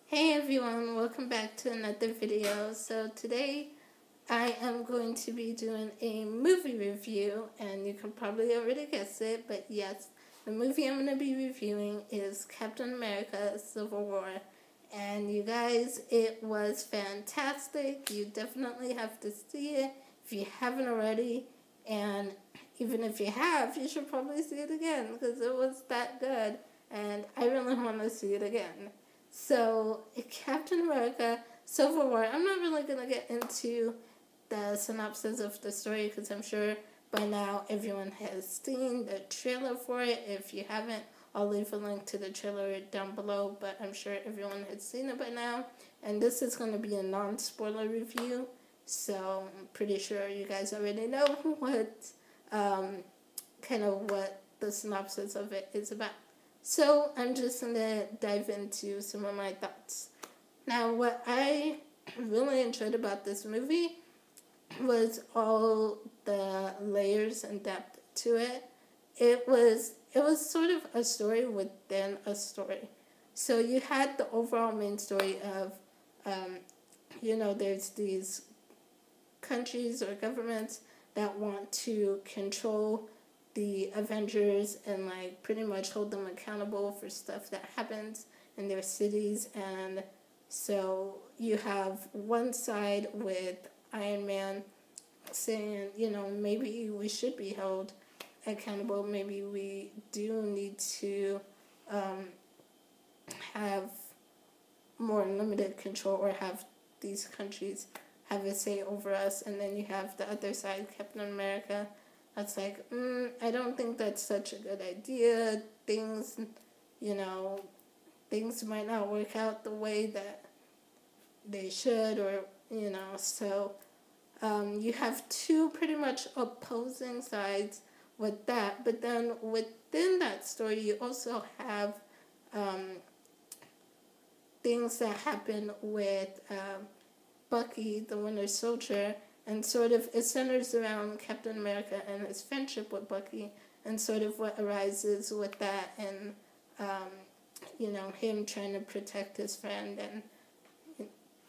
Hey everyone, welcome back to another video. So today I am going to be doing a movie review, and you can probably already guess it, but yes, the movie I'm going to be reviewing is Captain America Civil War. And you guys, it was fantastic. You definitely have to see it if you haven't already, and even if you have, you should probably see it again because it was that good, and I really want to see it again. So, Captain America Civil War, I'm not really going to get into the synopsis of the story because I'm sure by now everyone has seen the trailer for it. If you haven't, I'll leave a link to the trailer down below, but I'm sure everyone has seen it by now. And this is going to be a non-spoiler review, so I'm pretty sure you guys already know what what the synopsis of it is about. So I'm just going to dive into some of my thoughts. Now, what I really enjoyed about this movie was all the layers and depth to it. It was sort of a story within a story. So you had the overall main story of, there's these countries or governments that want to control the Avengers and like pretty much hold them accountable for stuff that happens in their cities. And so you have one side with Iron Man saying, maybe we should be held accountable. Maybe we do need to have more limited control or have these countries have a say over us. And then you have the other side, Captain America, that's like, I don't think that's such a good idea. Things might not work out the way that they should, or, so you have two pretty much opposing sides with that. But then within that story, you also have things that happen with Bucky, the Winter Soldier, and sort of it centers around Captain America and his friendship with Bucky, and sort of what arises with that, and him trying to protect his friend, and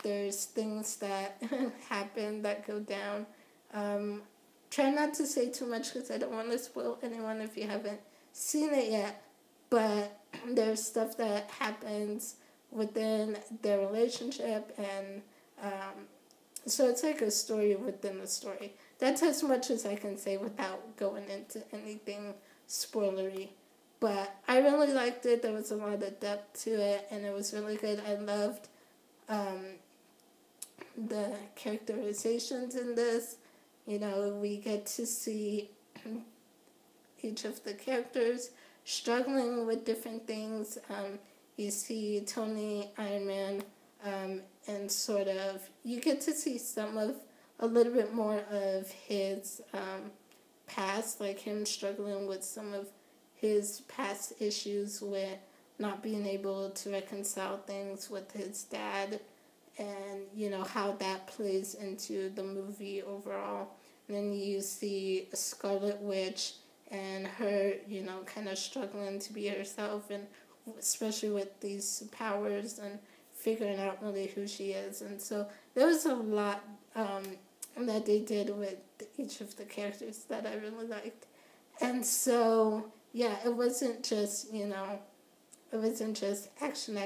there's things that happen that go down. Try not to say too much because I don't want to spoil anyone if you haven't seen it yet, but there's stuff that happens within their relationship, and so it's like a story within the story. That's as much as I can say without going into anything spoilery. But I really liked it. There was a lot of depth to it, and it was really good. I loved the characterizations in this. We get to see each of the characters struggling with different things. You see Tony, Iron Man, and sort of you get to see a little bit more of his past, like him struggling with some of his past issues with not being able to reconcile things with his dad, and how that plays into the movie overall. And then you see Scarlet Witch and her, kind of struggling to be herself, and especially with these powers and figuring out really who she is. And so there was a lot that they did with each of the characters that I really liked. And so, yeah, it wasn't just, action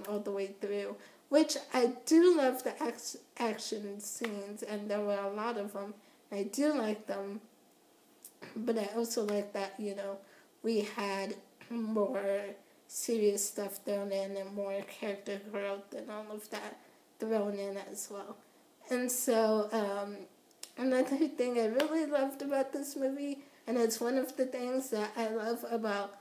all the way through, which I do love the action scenes, and there were a lot of them. I do like them, but I also like that, we had more serious stuff thrown in and more character growth and all of that thrown in as well. And so another thing I really loved about this movie, and it's one of the things that I love about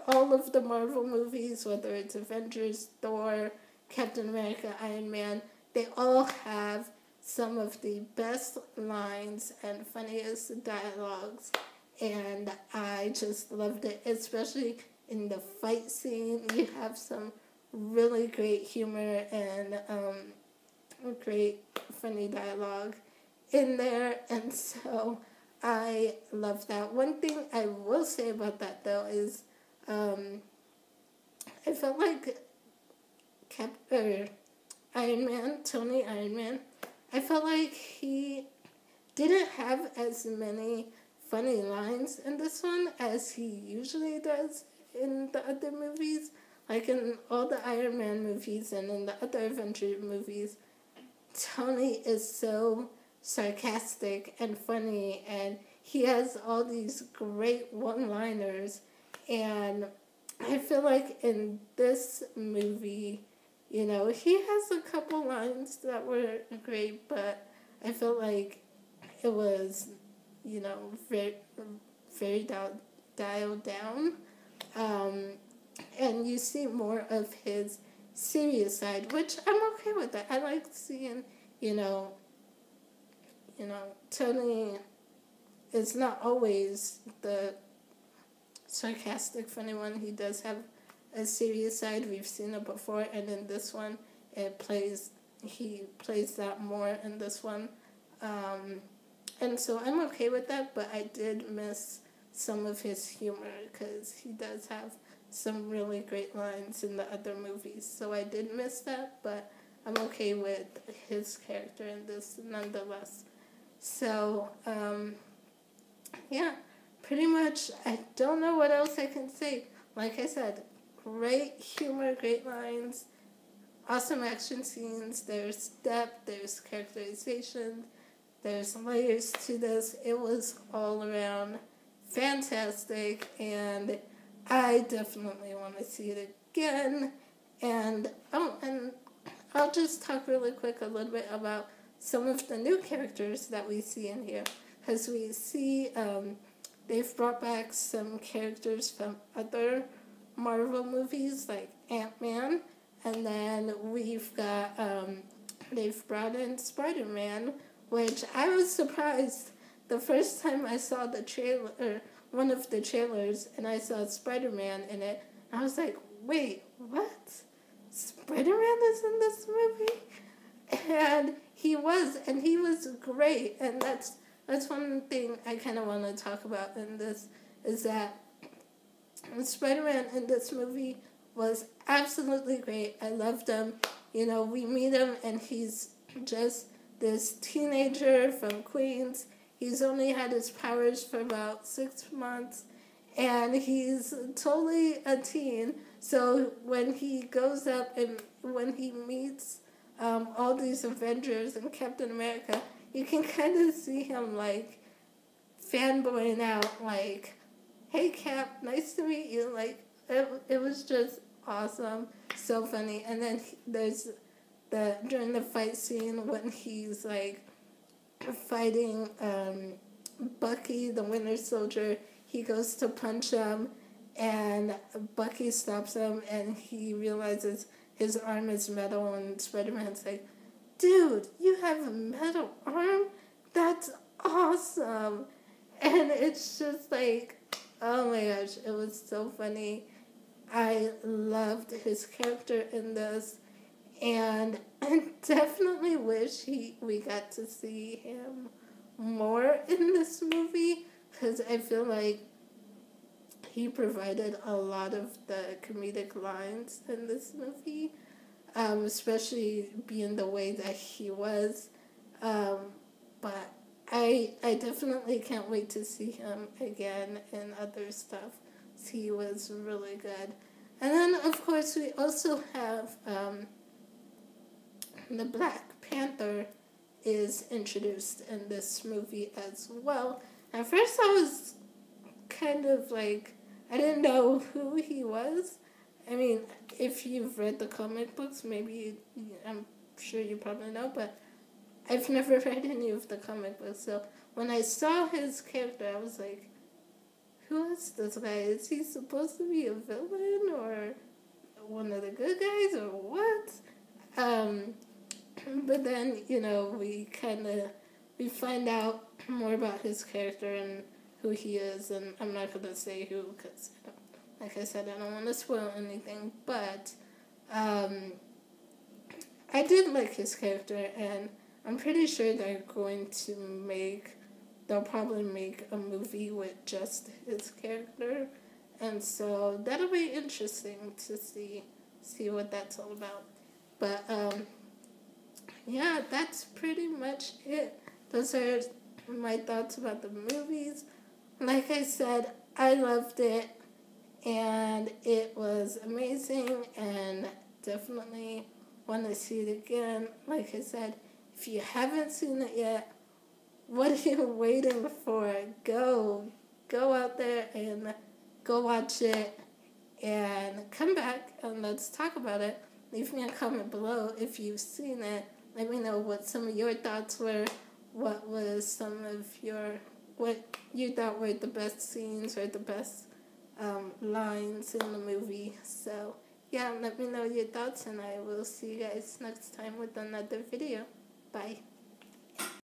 all of the Marvel movies, whether it's Avengers, Thor, Captain America, Iron Man, they all have some of the best lines and funniest dialogues, and I just loved it, especially in the fight scene. You have some really great humor and great funny dialogue in there, and so I love that. One thing I will say about that though is I felt like Iron Man, Tony Iron Man, I felt like he didn't have as many funny lines in this one as he usually does in the other movies. Like in all the Iron Man movies and in the other Avenger movies, Tony is so sarcastic and funny, and he has all these great one-liners. And I feel like in this movie, he has a couple lines that were great, but I felt like it was, very, very dialed down. And you see more of his serious side, which I'm okay with that. I like seeing, Tony is not always the sarcastic, funny one. He does have a serious side. We've seen it before, and in this one, he plays that more in this one. And so I'm okay with that, but I did miss some of his humor because he does have some really great lines in the other movies. So I did miss that, but I'm okay with his character in this nonetheless. So, yeah, pretty much I don't know what else I can say. Like I said, great humor, great lines, awesome action scenes, there's depth, there's characterization, there's layers to this. It was all around fantastic, and I definitely want to see it again. And I'll just talk really quick a little bit about some of the new characters that we see in here. Because we see they've brought back some characters from other Marvel movies, like Ant-Man. And then we've got, they've brought in Spider-Man, which I was surprised the first time I saw the trailer, or one of the trailers, and I saw Spider-Man in it. I was like, wait, what? Spider-Man is in this movie? And he was great. And that's one thing I kind of want to talk about in this, is that Spider-Man in this movie was absolutely great. I loved him. We meet him, and he's just this teenager from Queens. He's only had his powers for about 6 months, and he's totally a teen. So when he goes up and when he meets all these Avengers and Captain America, you can kind of see him like fanboying out, like, "Hey Cap, nice to meet you." Like it was just awesome, so funny. And then there's during the fight scene when he's like fighting Bucky, the Winter Soldier. He goes to punch him, and Bucky stops him, and he realizes his arm is metal, and Spider-Man's like, "Dude, you have a metal arm? That's awesome!" And it's just like, oh my gosh, it was so funny. I loved his character in this, and I definitely wish we got to see him more in this movie, because I feel like he provided a lot of the comedic lines in this movie, especially being the way that he was. But I definitely can't wait to see him again in other stuff. He was really good. And then, of course, we also have the Black Panther is introduced in this movie as well. At first I was kind of like, I didn't know who he was. I mean, if you've read the comic books, maybe, I'm sure you probably know, but I've never read any of the comic books. So when I saw his character, I was like, who is this guy? Is he supposed to be a villain or one of the good guys or what? But then, we find out more about his character and who he is, and I'm not going to say who because, like I said, I don't want to spoil anything, but I did like his character, and I'm pretty sure they'll probably make a movie with just his character, and so that'll be interesting to see what that's all about. But yeah, that's pretty much it. Those are my thoughts about the movies. Like I said, I loved it, and it was amazing, and definitely want to see it again. Like I said, if you haven't seen it yet, what are you waiting for? Go out there and go watch it, and come back and let's talk about it. Leave me a comment below if you've seen it. Let me know what some of your thoughts were. What was some of what you thought were the best scenes or the best lines in the movie. So yeah, let me know your thoughts, and I will see you guys next time with another video. Bye.